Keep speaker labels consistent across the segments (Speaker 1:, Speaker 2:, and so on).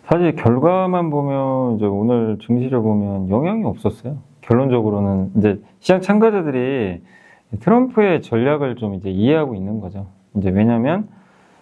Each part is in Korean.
Speaker 1: 사실 결과만 보면 이제 오늘 증시를 보면 영향이 없었어요. 결론적으로는 이제 시장 참가자들이 트럼프의 전략을 좀 이제 이해하고 있는 거죠. 이제 왜냐면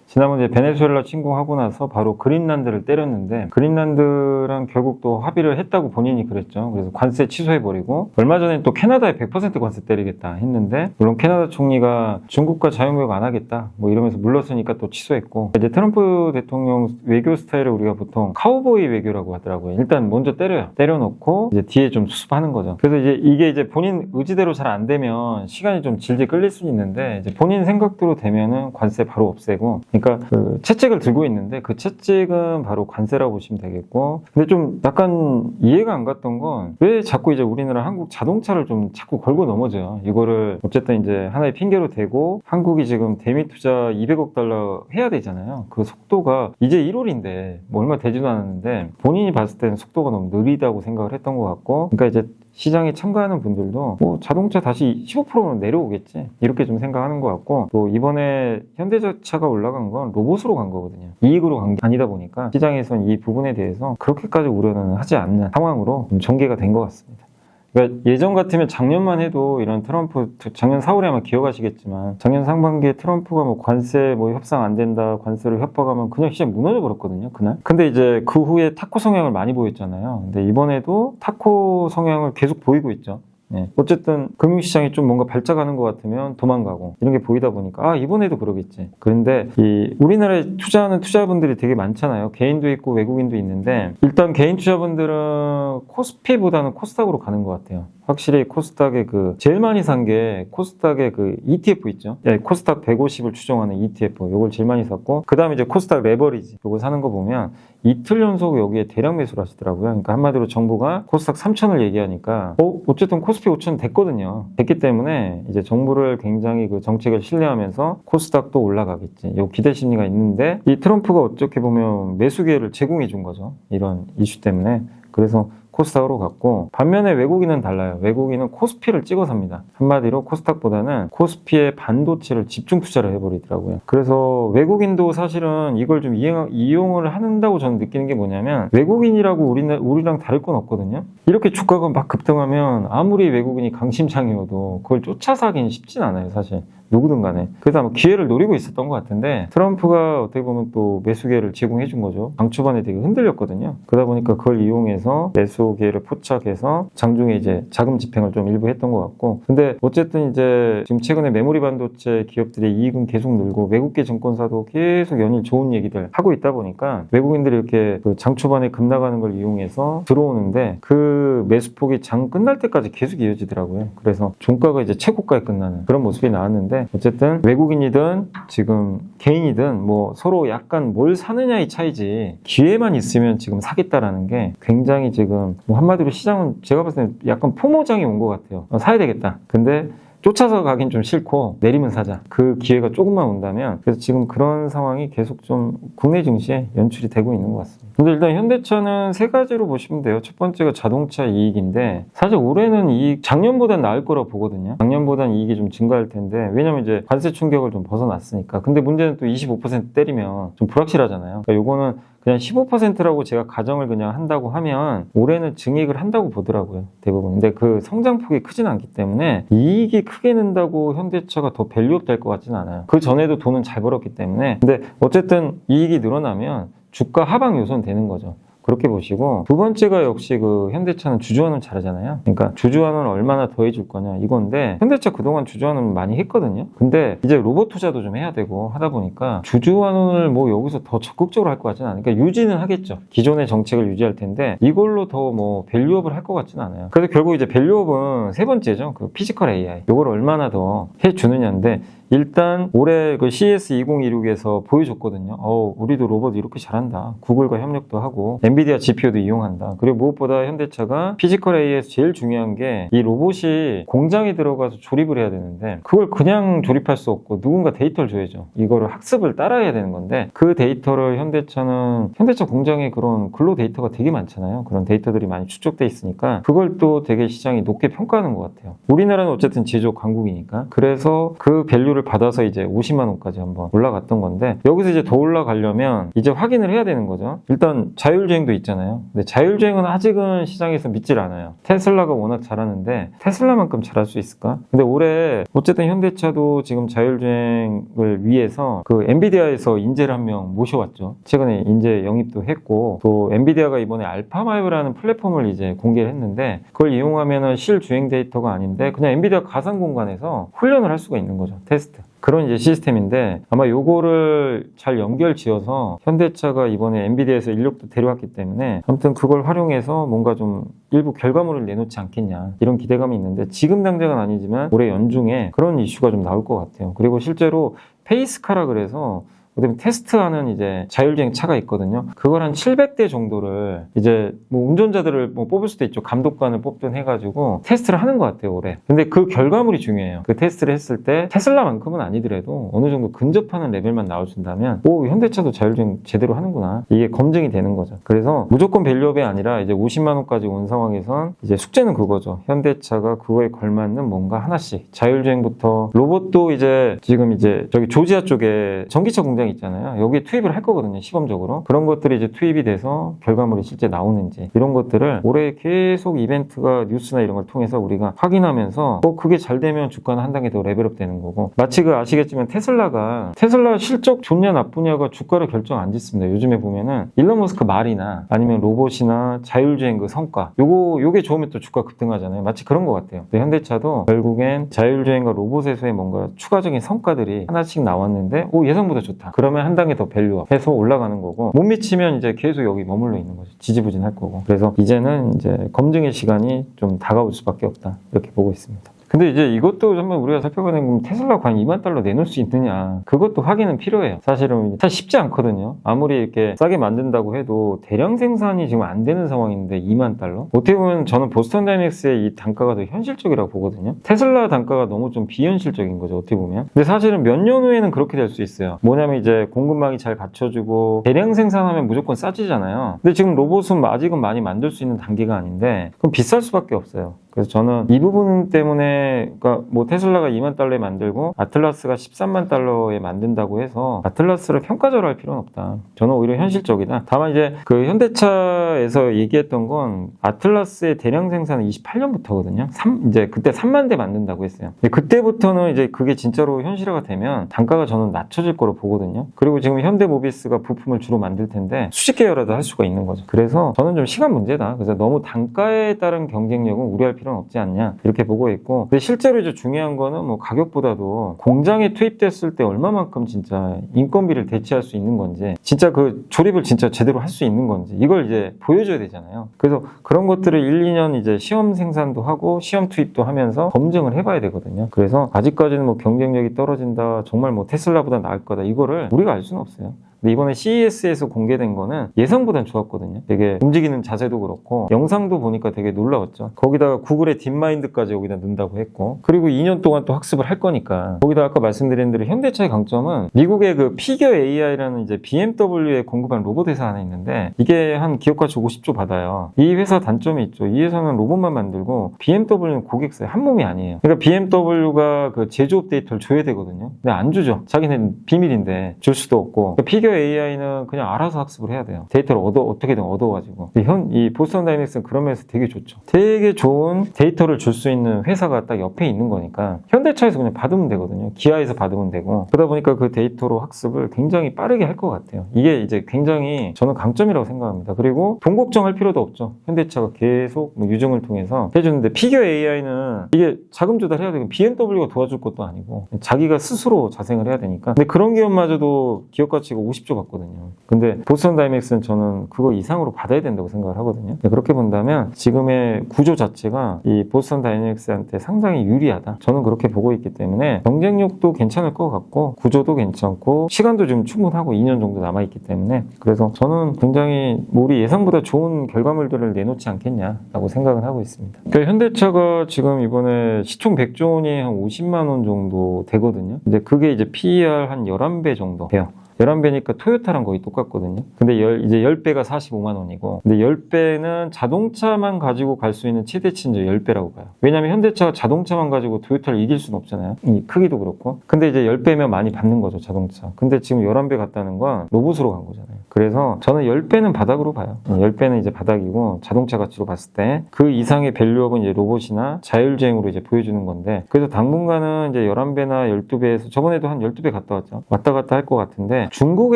Speaker 1: 지난번에 베네수엘라 침공하고 나서 바로 그린란드를 때렸는데 그린란드랑 결국 또 합의를 했다고 본인이 그랬죠. 그래서 관세 취소해버리고 얼마 전에 또 캐나다에 100% 관세 때리겠다 했는데 물론 캐나다 총리가 중국과 자유무역 안 하겠다 뭐 이러면서 물러서니까 또 취소했고 이제 트럼프 대통령 외교 스타일을 우리가 보통 카우보이 외교라고 하더라고요. 일단 먼저 때려요. 때려놓고 이제 뒤에 좀 수습하는 거죠. 그래서 이제 이게 이제 본인 의지대로 잘 안 되면 시간이 좀 질질 끌릴 수는 있는데 이제 본인 생각대로 되면은 관세 바로 없애고 그러니까 그 채찍을 들고 있는데 그 채찍은 바로 관세라고 보시면 되겠고 근데 좀 약간 이해가 안 갔던 건 왜 자꾸 이제 우리나라 한국 자동차를 좀 자꾸 걸고 넘어져요. 이거를 어쨌든 이제 하나의 핑계로 대고 한국이 지금 대미 투자 200억 달러 해야 되잖아요. 그 속도가 이제 1월인데 뭐 얼마 되지도 않았는데 본인이 봤을 때는 속도가 너무 느리다고 생각을 했던 것 같고 그러니까 이제 시장에 참가하는 분들도 뭐 자동차 다시 15%는 내려오겠지 이렇게 좀 생각하는 것 같고 또 이번에 현대자차가 올라간 건 로봇으로 간 거거든요. 이익으로 간 게 아니다 보니까 시장에서는 이 부분에 대해서 그렇게까지 우려는 하지 않는 상황으로 좀 전개가 된 것 같습니다. 그러니까 예전 같으면 작년만 해도 이런 트럼프 작년 4월에 아마 기억하시겠지만 작년 상반기에 트럼프가 뭐 관세 뭐 협상 안 된다 관세로 협박하면 그냥 시장 무너져 버렸거든요 그날. 근데 이제 그 후에 타코 성향을 많이 보였잖아요. 근데 이번에도 타코 성향을 계속 보이고 있죠. 네. 어쨌든 금융시장이 좀 뭔가 발작하는 것 같으면 도망가고 이런 게 보이다 보니까 이번에도 그러겠지. 그런데 이 우리나라에 투자하는 투자분들이 되게 많잖아요. 개인도 있고 외국인도 있는데 일단 개인 투자분들은 코스피보다는 코스닥으로 가는 것 같아요. 확실히 코스닥에 제일 많이 산 게 코스닥의 ETF 있죠. 네, 코스닥 150을 추정하는 ETF 요걸 제일 많이 샀고 그 다음에 이제 코스닥 레버리지 요거 사는 거 보면 이틀 연속 여기에 대량 매수를 하시더라고요. 그러니까 한마디로 정부가 코스닥 3,000을 얘기하니까 어쨌든 코스피 5,000 됐거든요. 됐기 때문에 이제 정부를 굉장히 그 정책을 신뢰하면서 코스닥도 올라가겠지. 요 기대 심리가 있는데 이 트럼프가 어떻게 보면 매수 기회를 제공해 준 거죠. 이런 이슈 때문에. 그래서 코스닥으로 갔고 반면에 외국인은 달라요. 외국인은 코스피를 찍어 삽니다. 한마디로 코스닥보다는 코스피의 반도체를 집중 투자를 해버리더라고요. 그래서 외국인도 사실은 이걸 좀 이용을 한다고 저는 느끼는 게 뭐냐면 외국인이라고 우리랑 다를 건 없거든요. 이렇게 주가가 막 급등하면 아무리 외국인이 강심장이어도 그걸 쫓아서 하기는 쉽진 않아요 사실. 누구든 간에. 그래서 아마 기회를 노리고 있었던 것 같은데 트럼프가 어떻게 보면 또 매수 기회를 제공해 준 거죠. 장 초반에 되게 흔들렸거든요. 그러다 보니까 그걸 이용해서 매수 기회를 포착해서 장중에 이제 자금 집행을 좀 일부 했던 것 같고 근데 어쨌든 이제 지금 최근에 메모리 반도체 기업들의 이익은 계속 늘고 외국계 증권사도 계속 연일 좋은 얘기들 하고 있다 보니까 외국인들이 이렇게 장 초반에 급 나가는 걸 이용해서 들어오는데 그 매수폭이 장 끝날 때까지 계속 이어지더라고요. 그래서 종가가 이제 최고가에 끝나는 그런 모습이 나왔는데 어쨌든 외국인이든 지금 개인이든 뭐 서로 약간 뭘 사느냐의 차이지 기회만 있으면 지금 사겠다라는 게 굉장히 지금 뭐 한마디로 시장은 제가 봤을 때 약간 포모장이 온 것 같아요. 사야 되겠다. 근데 쫓아서 가긴 좀 싫고 내리면 사자. 그 기회가 조금만 온다면 그래서 지금 그런 상황이 계속 좀 국내 증시에 연출이 되고 있는 것 같습니다. 근데 일단 현대차는 세 가지로 보시면 돼요. 첫 번째가 자동차 이익인데 사실 올해는 이익 작년보다는 나을 거라고 보거든요. 작년보다는 이익이 좀 증가할 텐데 왜냐면 이제 관세 충격을 좀 벗어났으니까. 근데 문제는 또 25% 때리면 좀 불확실하잖아요. 그러니까 요거는 그냥 15%라고 제가 가정을 그냥 한다고 하면 올해는 증액을 한다고 보더라고요. 대부분. 근데 그 성장폭이 크진 않기 때문에 이익이 크게 는다고 현대차가 더 밸류업 될 것 같지는 않아요. 그 전에도 돈은 잘 벌었기 때문에. 근데 어쨌든 이익이 늘어나면 주가 하방 요소는 되는 거죠. 그렇게 보시고 두 번째가 역시 현대차는 주주환원 잘하잖아요. 그러니까 주주환원을 얼마나 더 해줄 거냐 이건데 현대차 그동안 주주환원 많이 했거든요. 근데 이제 로봇 투자도 좀 해야 되고 하다 보니까 주주환원을 뭐 여기서 더 적극적으로 할 것 같지는 않아요. 그러니까 유지는 하겠죠. 기존의 정책을 유지할 텐데 이걸로 더 뭐 밸류업을 할 것 같지는 않아요. 그래서 결국 이제 밸류업은 세 번째죠. 피지컬 AI 이걸 얼마나 더 해주느냐인데 일단 올해 CES 2026에서 보여줬거든요. 우리도 로봇 이렇게 잘한다. 구글과 협력도 하고 엔비디아 GPU도 이용한다. 그리고 무엇보다 현대차가 피지컬 AI에서 제일 중요한 게 이 로봇이 공장에 들어가서 조립을 해야 되는데 그걸 그냥 조립할 수 없고 누군가 데이터를 줘야죠. 이거를 학습을 따라해야 되는 건데 그 데이터를 현대차 공장에 그런 근로 데이터가 되게 많잖아요. 그런 데이터들이 많이 축적돼 있으니까 그걸 또 되게 시장이 높게 평가하는 것 같아요. 우리나라는 어쨌든 제조 강국이니까 그래서 그 밸류를 밸류를 받아서 이제 50만 원까지 한번 올라갔던 건데, 여기서 이제 더 올라가려면 이제 확인을 해야 되는 거죠. 일단 자율주행도 있잖아요. 근데 자율주행은 아직은 시장에서 믿질 않아요. 테슬라가 워낙 잘하는데 테슬라만큼 잘할 수 있을까? 근데 올해 어쨌든 현대차도 지금 자율주행을 위해서 그 엔비디아에서 인재를 한 명 모셔왔죠. 최근에 인재 영입도 했고, 또 엔비디아가 이번에 알파마이브라는 플랫폼을 이제 공개를 했는데, 그걸 이용하면은 실주행 데이터가 아닌데 그냥 엔비디아 가상 공간에서 훈련을 할 수가 있는 거죠. 테스트. 그런 이제 시스템인데, 아마 요거를 잘 연결 지어서 현대차가 이번에 엔비디아에서 인력도 데려왔기 때문에 아무튼 그걸 활용해서 뭔가 좀 일부 결과물을 내놓지 않겠냐, 이런 기대감이 있는데, 지금 당장은 아니지만 올해 연중에 그런 이슈가 좀 나올 것 같아요. 그리고 실제로 페이스카라 그래서 그다음에 테스트하는 이제 자율주행 차가 있거든요. 그걸 한 700대 정도를 이제 뭐 운전자들을 뭐 뽑을 수도 있죠. 감독관을 뽑든 해가지고 테스트를 하는 것 같아요, 올해. 근데 그 결과물이 중요해요. 그 테스트를 했을 때 테슬라만큼은 아니더라도 어느 정도 근접하는 레벨만 나와준다면, 오, 현대차도 자율주행 제대로 하는구나, 이게 검증이 되는 거죠. 그래서 무조건 밸류업이 아니라 이제 50만 원까지 온 상황에선 이제 숙제는 그거죠. 현대차가 그거에 걸맞는 뭔가 하나씩, 자율주행부터 로봇도 이제 지금 이제 저기 조지아 쪽에 전기차 공장 있잖아요. 여기에 투입을 할 거거든요, 시범적으로. 그런 것들이 이제 투입이 돼서 결과물이 실제 나오는지, 이런 것들을 올해 계속 이벤트가 뉴스나 이런 걸 통해서 우리가 확인하면서 그게 잘 되면 주가는 한 단계 더 레벨업 되는 거고, 마치 그 아시겠지만 테슬라 실적 좋냐 나쁘냐가 주가를 결정 안 짓습니다. 요즘에 보면은 일론 머스크 말이나 아니면 로봇이나 자율주행 그 성과, 요게 좋으면 또 주가 급등하잖아요. 마치 그런 것 같아요. 현대차도 결국엔 자율주행과 로봇에서의 뭔가 추가적인 성과들이 하나씩 나왔는데, 예상보다 좋다, 그러면 한 단계 더 밸류업 해서 올라가는 거고, 못 미치면 이제 계속 여기 머물러 있는 거죠. 지지부진할 거고. 그래서 이제는 이제 검증의 시간이 좀 다가올 수밖에 없다, 이렇게 보고 있습니다. 근데 이제 이것도 한번 우리가 살펴봐야 되는 건, 테슬라 과연 2만 달러 내놓을 수 있느냐, 그것도 확인은 필요해요. 사실은 사실 쉽지 않거든요. 아무리 이렇게 싸게 만든다고 해도 대량 생산이 지금 안 되는 상황인데 2만 달러? 어떻게 보면 저는 보스턴 다이내믹스의 이 단가가 더 현실적이라고 보거든요. 테슬라 단가가 너무 좀 비현실적인 거죠, 어떻게 보면. 근데 사실은 몇 년 후에는 그렇게 될 수 있어요. 뭐냐면 이제 공급망이 잘 갖춰지고 대량 생산하면 무조건 싸지잖아요. 근데 지금 로봇은 아직은 많이 만들 수 있는 단계가 아닌데, 그럼 비쌀 수밖에 없어요. 그래서 저는 이 부분 때문에, 그러니까 뭐 테슬라가 2만 달러에 만들고 아틀라스가 13만 달러에 만든다고 해서 아틀라스를 평가절하할 필요는 없다. 저는 오히려 현실적이다. 다만 이제 그 현대차에서 얘기했던 건 아틀라스의 대량 생산은 28년부터거든요. 이제 그때 3만 대 만든다고 했어요. 그때부터는 이제 그게 진짜로 현실화가 되면 단가가 저는 낮춰질 거로 보거든요. 그리고 지금 현대모비스가 부품을 주로 만들 텐데 수십 개여라도 할 수가 있는 거죠. 그래서 저는 좀 시간 문제다. 그래서 너무 단가에 따른 경쟁력은 우려할 필요는 없지 않냐, 이렇게 보고 있고, 근데 실제로 이제 중요한 거는 뭐 가격보다도 공장에 투입됐을 때 얼마만큼 진짜 인건비를 대체할 수 있는 건지, 진짜 그 조립을 진짜 제대로 할 수 있는 건지, 이걸 이제 보여줘야 되잖아요. 그래서 그런 것들을 1, 2년 이제 시험 생산도 하고 시험 투입도 하면서 검증을 해봐야 되거든요. 그래서 아직까지는 뭐 경쟁력이 떨어진다, 정말 뭐 테슬라보다 나을 거다, 이거를 우리가 알 수는 없어요. 근데 이번에 CES에서 공개된 거는 예상보단 좋았거든요. 되게 움직이는 자세도 그렇고 영상도 보니까 되게 놀라웠죠. 거기다가 구글의 딥마인드까지 여기다 넣는다고 했고, 그리고 2년 동안 또 학습을 할 거니까. 거기다 아까 말씀드린 대로 현대차의 강점은 미국의 그 피겨 AI라는 이제 BMW에 공급한 로봇 회사 하나 있는데, 이게 한 기업가치 50조 받아요. 이 회사 단점이 있죠. 이 회사는 로봇만 만들고 BMW는 고객사에 한 몸이 아니에요. 그러니까 BMW가 그 제조업 데이터를 줘야 되거든요. 근데 안 주죠. 자기는 비밀인데 줄 수도 없고. 그러니까 피겨 AI는 그냥 알아서 학습을 해야 돼요. 데이터를 어떻게든 얻어가지고. 이 보스턴 다이내믹스는 그런 면에서 되게 좋죠. 되게 좋은 데이터를 줄 수 있는 회사가 딱 옆에 있는 거니까 현대차에서 그냥 받으면 되거든요. 기아에서 받으면 되고. 그러다 보니까 그 데이터로 학습을 굉장히 빠르게 할 것 같아요. 이게 이제 굉장히 저는 강점이라고 생각합니다. 그리고 돈 걱정할 필요도 없죠. 현대차가 계속 뭐 유증을 통해서 해주는데, 피겨 AI는 이게 자금 조달해야 되고 BMW가 도와줄 것도 아니고 자기가 스스로 자생을 해야 되니까. 근데 그런 기업마저도 기업 가치가 50조 받거든요. 근데 보스턴 다이내믹스는 저는 그거 이상으로 받아야 된다고 생각을 하거든요. 그렇게 본다면 지금의 구조 자체가 이 보스턴 다이내믹스한테 상당히 유리하다, 저는 그렇게 보고 있기 때문에 경쟁력도 괜찮을 것 같고 구조도 괜찮고 시간도 좀 충분하고 2년 정도 남아있기 때문에, 그래서 저는 굉장히 우리 예상보다 좋은 결과물들을 내놓지 않겠냐라고 생각을 하고 있습니다. 그러니까 현대차가 지금 이번에 시총 100조 원이 한 50만 원 정도 되거든요. 근데 그게 이제 PER 한 11배 정도 돼요. 11배니까 토요타랑 거의 똑같거든요. 근데 이제 10배가 45만 원이고, 근데 10배는 자동차만 가지고 갈 수 있는 최대치는 10배라고 봐요. 왜냐면 현대차가 자동차만 가지고 토요타를 이길 수는 없잖아요. 이 크기도 그렇고. 근데 이제 10배면 많이 받는 거죠, 자동차. 근데 지금 11배 갔다는 건 로봇으로 간 거잖아요. 그래서 저는 10배는 바닥으로 봐요. 10배는 이제 바닥이고, 자동차 가치로 봤을 때 그 이상의 밸류업은 이제 로봇이나 자율주행으로 이제 보여주는 건데, 그래서 당분간은 이제 11배나 12배에서 저번에도 한 12배 갔다 왔죠. 왔다 갔다 할 것 같은데, 중국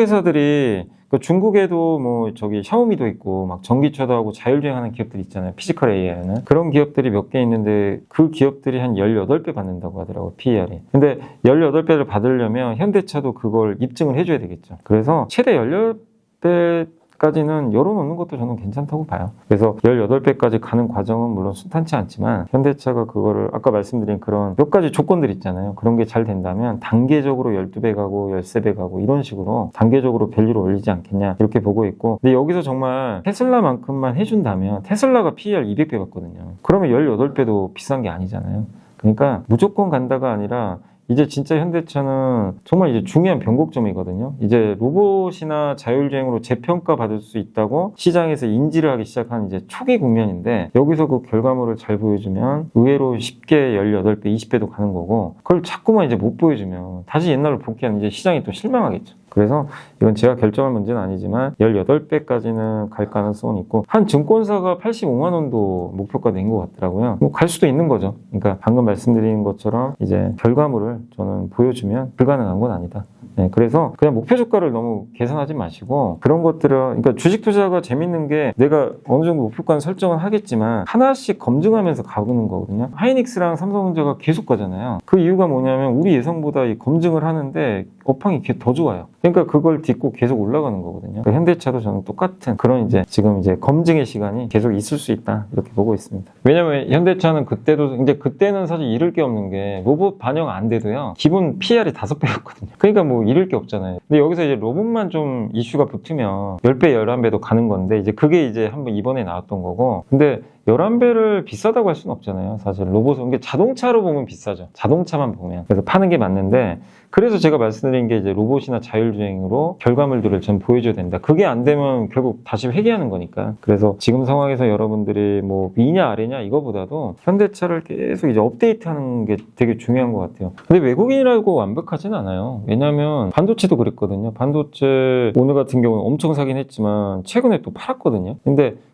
Speaker 1: 회사들이 중국에도 뭐 저기 샤오미도 있고 막 전기차도 하고 자율주행하는 기업들이 있잖아요. 피지컬 AI는 그런 기업들이 몇 개 있는데 그 기업들이 한 18배 받는다고 하더라고요. PER이. 근데 18배를 받으려면 현대차도 그걸 입증을 해줘야 되겠죠. 그래서 최대 18배까지는 열어놓는 것도 저는 괜찮다고 봐요. 그래서 18배까지 가는 과정은 물론 순탄치 않지만 현대차가 그거를 아까 말씀드린 그런 몇 가지 조건들 있잖아요. 그런 게 잘 된다면 단계적으로 12배 가고 13배 가고 이런 식으로 단계적으로 밸류를 올리지 않겠냐 이렇게 보고 있고, 근데 여기서 정말 테슬라만큼만 해준다면 테슬라가 PER 200배 받거든요. 그러면 18배도 비싼 게 아니잖아요. 그러니까 무조건 간다가 아니라 이제 진짜 현대차는 정말 이제 중요한 변곡점이거든요. 이제 로봇이나 자율주행으로 재평가 받을 수 있다고 시장에서 인지를 하기 시작한 이제 초기 국면인데, 여기서 그 결과물을 잘 보여주면 의외로 쉽게 18배, 20배도 가는 거고, 그걸 자꾸만 이제 못 보여주면 다시 옛날로 복귀하는 이제 시장이 또 실망하겠죠. 그래서 이건 제가 결정할 문제는 아니지만 18배까지는 갈 가능성은 있고, 한 증권사가 85만 원도 목표가 된 것 같더라고요. 뭐 갈 수도 있는 거죠. 그러니까 방금 말씀드린 것처럼 이제 결과물을 저는 보여주면 불가능한 건 아니다. 네, 그래서 그냥 목표 주가를 너무 계산하지 마시고, 그런 것들은, 그러니까 주식 투자가 재밌는 게 내가 어느 정도 목표가는 설정은 하겠지만 하나씩 검증하면서 가보는 거거든요. 하이닉스랑 삼성전자가 계속 가잖아요. 그 이유가 뭐냐면 우리 예상보다 이 검증을 하는데 업황이 더 좋아요. 그러니까 그걸 딛고 계속 올라가는 거거든요. 그러니까 현대차도 저는 똑같은 그런 이제 지금 이제 검증의 시간이 계속 있을 수 있다 이렇게 보고 있습니다. 왜냐면 현대차는 그때는 사실 잃을 게 없는 게 로봇 반영 안 돼도요, 기본 PR이 5배였거든요. 그러니까 뭐 잃을 게 없잖아요. 근데 여기서 이제 로봇만 좀 이슈가 붙으면 10배, 11배도 가는 건데, 이제 그게 이제 한번 이번에 나왔던 거고, 근데 11배를 비싸다고 할 수는 없잖아요. 사실 로봇은 이게 자동차로 보면 비싸죠. 자동차만 보면. 그래서 파는 게 맞는데, 그래서 제가 말씀드린 게 이제 로봇이나 자율주행으로 결과물들을 좀 보여줘야 된다. 그게 안 되면 결국 다시 회귀하는 거니까. 그래서 지금 상황에서 여러분들이 뭐 위냐 아래냐 이거보다도 현대차를 계속 이제 업데이트하는 게 되게 중요한 것 같아요. 근데 외국인이라고 완벽하진 않아요. 왜냐면 반도체도 그랬거든요. 반도체 오늘 같은 경우는 엄청 사긴 했지만 최근에 또 팔았거든요.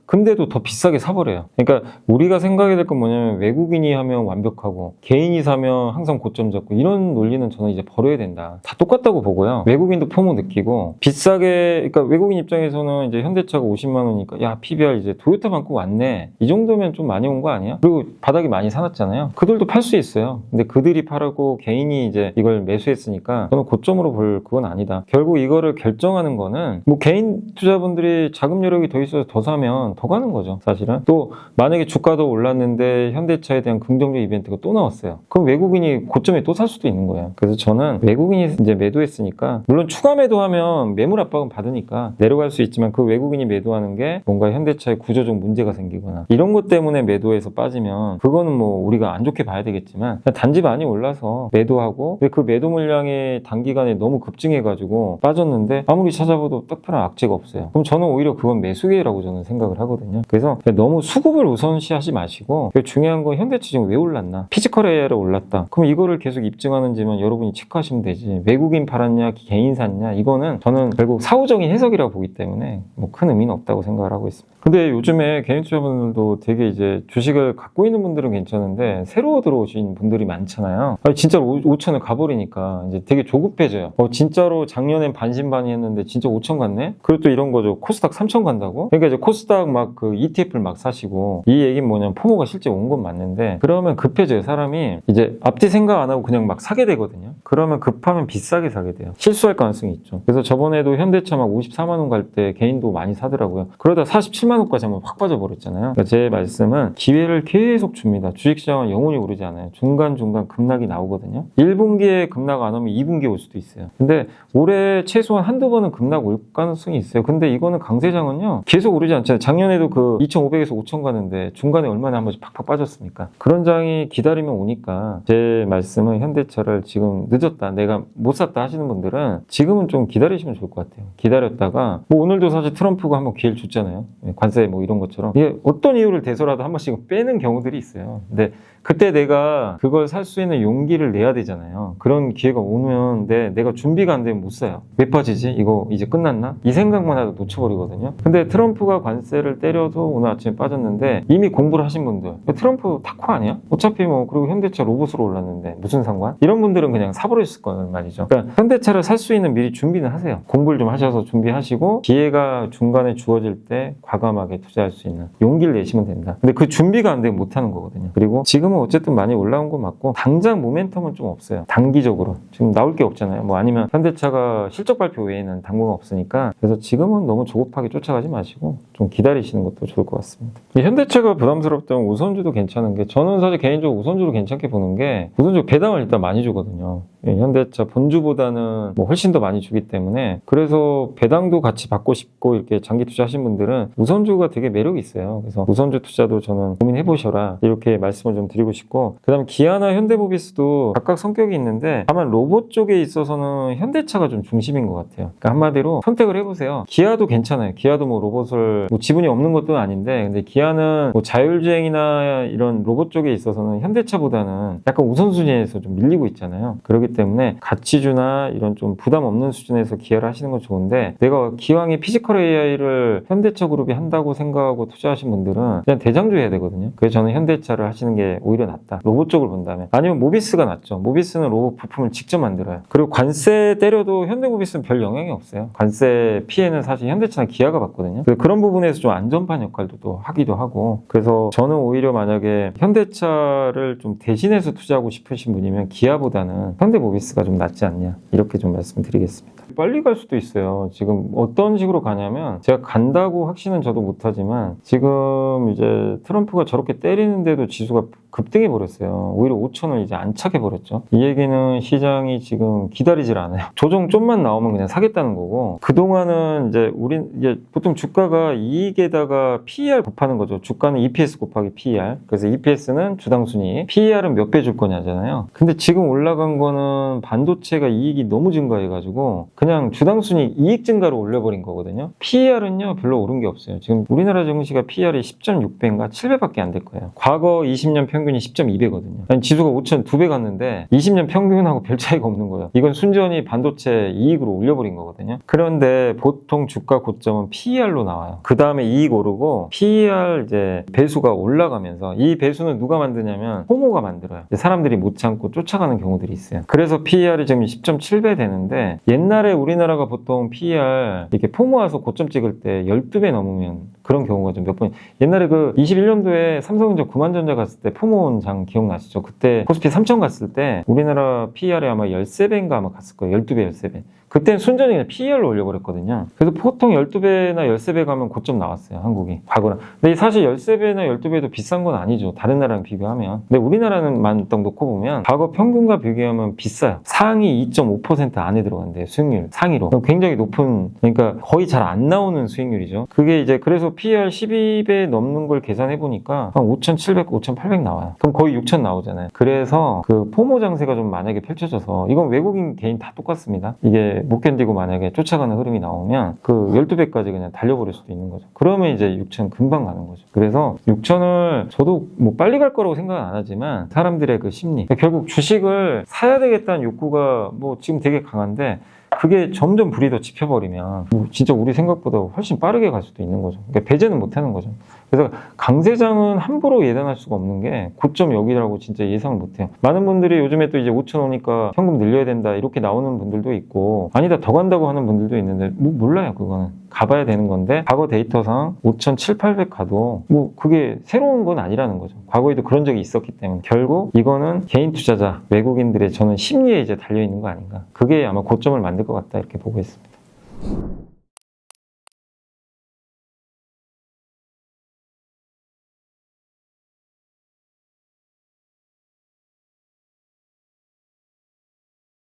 Speaker 1: 근데도 더 비싸게 사버려요. 그러니까 우리가 생각해야 될 건 뭐냐면 외국인이 하면 완벽하고 개인이 사면 항상 고점 잡고 이런 논리는 저는 이제 버려야 된다. 다 똑같다고 보고요. 외국인도 포모 느끼고 비싸게, 그러니까 외국인 입장에서는 이제 현대차가 50만 원이니까 야 PBR 이제 토요타만큼 왔네. 이 정도면 좀 많이 온 거 아니야? 그리고 바닥이 많이 사놨잖아요. 그들도 팔 수 있어요. 근데 그들이 팔고 개인이 이제 이걸 매수했으니까 저는 고점으로 볼 그건 아니다. 결국 이거를 결정하는 거는 뭐 개인 투자분들이 자금 여력이 더 있어서 더 사면 더 가는 거죠, 사실은. 또 만약에 주가도 올랐는데 현대차에 대한 긍정적 이벤트가 또 나왔어요. 그럼 외국인이 고점에 또 살 수도 있는 거예요. 그래서 저는 외국인이 이제 매도했으니까, 물론 추가 매도하면 매물 압박은 받으니까 내려갈 수 있지만, 그 외국인이 매도하는 게 뭔가 현대차에 구조적 문제가 생기거나 이런 것 때문에 매도해서 빠지면 그거는 뭐 우리가 안 좋게 봐야 되겠지만, 단지 많이 올라서 매도하고, 근데 그 매도 물량이 단기간에 너무 급증해가지고 빠졌는데 아무리 찾아봐도 특별한 악재가 없어요. 그럼 저는 오히려 그건 매수기회라고 저는 생각을 하거든요. 그래서 너무 수급을 우선시하지 마시고, 중요한 건 현대차 지금 왜 올랐나? 피지컬 AI로 올랐다. 그럼 이거를 계속 입증하는지만 여러분이 체크하시면 되지. 외국인 팔았냐, 개인 샀냐, 이거는 저는 결국 사후적인 해석이라고 보기 때문에 뭐 큰 의미는 없다고 생각을 하고 있습니다. 근데 요즘에 개인 투자분들도 되게 이제 주식을 갖고 있는 분들은 괜찮은데 새로 들어오신 분들이 많잖아요. 진짜로 5천을 가버리니까 이제 되게 조급해져요. 진짜로 작년엔 반신반의했는데 진짜 5천 갔네? 그리고 또 이런 거죠. 코스닥 3천 간다고? 그러니까 이제 코스닥 막 그 ETF를 막 사시고, 이 얘기는 뭐냐면 포모가 실제 온 건 맞는데, 그러면 급해져요. 사람이 이제 앞뒤 생각 안 하고 그냥 막 사게 되거든요. 그러면 급하면 비싸게 사게 돼요. 실수할 가능성이 있죠. 그래서 저번에도 현대차 막 54만 원 갈 때 개인도 많이 사더라고요. 그러다 47만 원까지 한번 확 빠져버렸잖아요. 그러니까 제 말씀은 기회를 계속 줍니다. 주식시장은 영원히 오르지 않아요. 중간중간 급락이 나오거든요. 1분기에 급락 안 오면 2분기에 올 수도 있어요. 근데 올해 최소한 한두 번은 급락 올 가능성이 있어요. 근데 이거는 강세장은요 계속 오르지 않잖아요. 작년 작년에도 그 2,500에서 5,000 가는데 중간에 얼마나 한 번씩 팍팍 빠졌습니까? 그런 장이 기다리면 오니까 제 말씀은 현대차를 지금 늦었다, 내가 못 샀다 하시는 분들은 지금은 좀 기다리시면 좋을 것 같아요. 기다렸다가 뭐 오늘도 사실 트럼프가 한번 기회를 줬잖아요. 관세 뭐 이런 것처럼 이게 어떤 이유를 대서라도 한 번씩 빼는 경우들이 있어요. 근데 그때 내가 그걸 살 수 있는 용기를 내야 되잖아요. 그런 기회가 오면 내가 준비가 안 되면 못 사요. 왜 빠지지? 이거 이제 끝났나? 이 생각만 해도 놓쳐버리거든요. 근데 트럼프가 관세를 때려도 오늘 아침에 빠졌는데 이미 공부를 하신 분들, 트럼프 타코 아니야? 어차피 뭐 그리고 현대차 로봇으로 올랐는데 무슨 상관? 이런 분들은 그냥 사버리실 거란 말이죠. 그러니까 현대차를 살 수 있는 미리 준비는 하세요. 공부를 좀 하셔서 준비하시고 기회가 중간에 주어질 때 과감하게 투자할 수 있는 용기를 내시면 된다. 근데 그 준비가 안 되면 못 하는 거거든요. 그리고 지금은 어쨌든 많이 올라온 거 맞고 당장 모멘텀은 좀 없어요. 단기적으로 지금 나올 게 없잖아요. 뭐 아니면 현대차가 실적 발표 외에는 당분간 없으니까. 그래서 지금은 너무 조급하게 쫓아가지 마시고 좀 기다리시는 것도 좋을 것 같습니다. 현대차가 부담스럽다면 우선주도 괜찮은 게, 저는 사실 개인적으로 우선주로 괜찮게 보는 게 우선주 배당을 일단 많이 주거든요. 현대차 본주보다는 뭐 훨씬 더 많이 주기 때문에, 그래서 배당도 같이 받고 싶고 이렇게 장기 투자하신 분들은 우선주가 되게 매력이 있어요. 그래서 우선주 투자도 저는 고민해 보셔라 이렇게 말씀을 좀 드리고 싶고, 그 다음 기아나 현대모비스도 각각 성격이 있는데 다만 로봇 쪽에 있어서는 현대차가 좀 중심인 것 같아요. 그러니까 한마디로 선택을 해보세요. 기아도 괜찮아요. 기아도 뭐 로봇을 뭐 지분이 없는 것도 아닌데, 근데 기아는 뭐 자율주행이나 이런 로봇 쪽에 있어서는 현대차보다는 약간 우선순위에서 좀 밀리고 있잖아요. 그렇기 때문에 가치주나 이런 좀 부담 없는 수준에서 기아를 하시는 건 좋은데, 내가 기왕에 피지컬 AI를 현대차 그룹이 한다고 생각하고 투자하신 분들은 그냥 대장주 해야 되거든요. 그래서 저는 현대차를 하시는 게 오히려 낫다. 로봇 쪽을 본다면. 아니면 모비스가 낫죠. 모비스는 로봇 부품을 직접 만들어요. 그리고 관세 때려도 현대모비스는 별 영향이 없어요. 관세 피해는 사실 현대차나 기아가 받거든요. 그런 부분에서 좀 안전판 역할도 또 하기도 하고, 그래서 저는 오히려 만약에 현대차를 좀 대신해서 투자하고 싶으신 분이면 기아보다는 현대모비스가 좀 낫지 않냐, 이렇게 좀 말씀드리겠습니다. 빨리 갈 수도 있어요. 지금 어떤 식으로 가냐면, 제가 간다고 확신은 저도 못하지만 지금 이제 트럼프가 저렇게 때리는데도 지수가 급등해 버렸어요. 오히려 5천을 이제 안착해 버렸죠. 이 얘기는 시장이 지금 기다리질 않아요. 조정 좀만 나오면 그냥 사겠다는 거고, 그동안은 이제 보통 주가가 이익에다가 PER 곱하는 거죠. 주가는 EPS 곱하기 PER. 그래서 EPS는 주당 순이익, PER은 몇 배 줄 거냐잖아요. 근데 지금 올라간 거는 반도체가 이익이 너무 증가해가지고 그냥 주당 순이익 이익 증가로 올려버린 거거든요. PER은요 별로 오른 게 없어요. 지금 우리나라 증시가 PER이 10.6배인가 7배밖에 안 될 거예요. 과거 20년 평균이 10.2배거든요. 지수가 5천 2배 갔는데 20년 평균하고 별 차이가 없는 거예요. 이건 순전히 반도체 이익으로 올려버린 거거든요. 그런데 보통 주가 고점은 PER로 나와요. 그 다음에 이익 오르고 PER 이제 배수가 올라가면서, 이 배수는 누가 만드냐면 포모가 만들어요. 사람들이 못 참고 쫓아가는 경우들이 있어요. 그래서 PER이 지금 10.7배 되는데, 옛날에 우리나라가 보통 PER 이렇게 포모 와서 고점 찍을 때 12배 넘으면 그런 경우가 좀 몇 번, 옛날에 그 21년도에 삼성전자 구만전자 갔을 때 포모 온 장 기억나시죠? 그때 코스피 3천 갔을 때 우리나라 PER이 아마 13배인가 아마 갔을 거예요. 12배, 13배. 그때는 순전히 그냥 PER로 올려버렸거든요. 그래서 보통 12배나 13배 가면 고점 나왔어요, 한국이. 과거랑. 근데 사실 13배나 12배도 비싼 건 아니죠, 다른 나라랑 비교하면. 근데 우리나라는만 딱 놓고 보면 과거 평균과 비교하면 비싸요. 상위 2.5% 안에 들어간대요, 수익률. 상위로. 굉장히 높은, 그러니까 거의 잘 안 나오는 수익률이죠. 그게 이제 그래서 PER 12배 넘는 걸 계산해보니까 한 5,700, 5,800 나와요. 그럼 거의 6,000 나오잖아요. 그래서 그 포모 장세가 좀 만약에 펼쳐져서, 이건 외국인 개인 다 똑같습니다. 이게 못 견디고 만약에 쫓아가는 흐름이 나오면 그 12배까지 그냥 달려버릴 수도 있는 거죠. 그러면 이제 6천 금방 가는 거죠. 그래서 6천을 저도 뭐 빨리 갈 거라고 생각은 안 하지만, 사람들의 그 심리, 결국 주식을 사야 되겠다는 욕구가 뭐 지금 되게 강한데, 그게 점점 불이 더 지펴버리면 뭐 진짜 우리 생각보다 훨씬 빠르게 갈 수도 있는 거죠. 그러니까 배제는 못 하는 거죠. 그래서 강세장은 함부로 예단할 수가 없는 게, 고점 여기라고 진짜 예상을 못 해요. 많은 분들이 요즘에 또 이제 5천 오니까 현금 늘려야 된다 이렇게 나오는 분들도 있고, 아니다 더 간다고 하는 분들도 있는데, 뭐 몰라요. 그거는 가봐야 되는 건데, 과거 데이터상 5,700, 800 가도 뭐 그게 새로운 건 아니라는 거죠. 과거에도 그런 적이 있었기 때문에 결국 이거는 개인 투자자, 외국인들의 저는 심리에 이제 달려있는 거 아닌가. 그게 아마 고점을 만들 것 같다, 이렇게 보고 있습니다.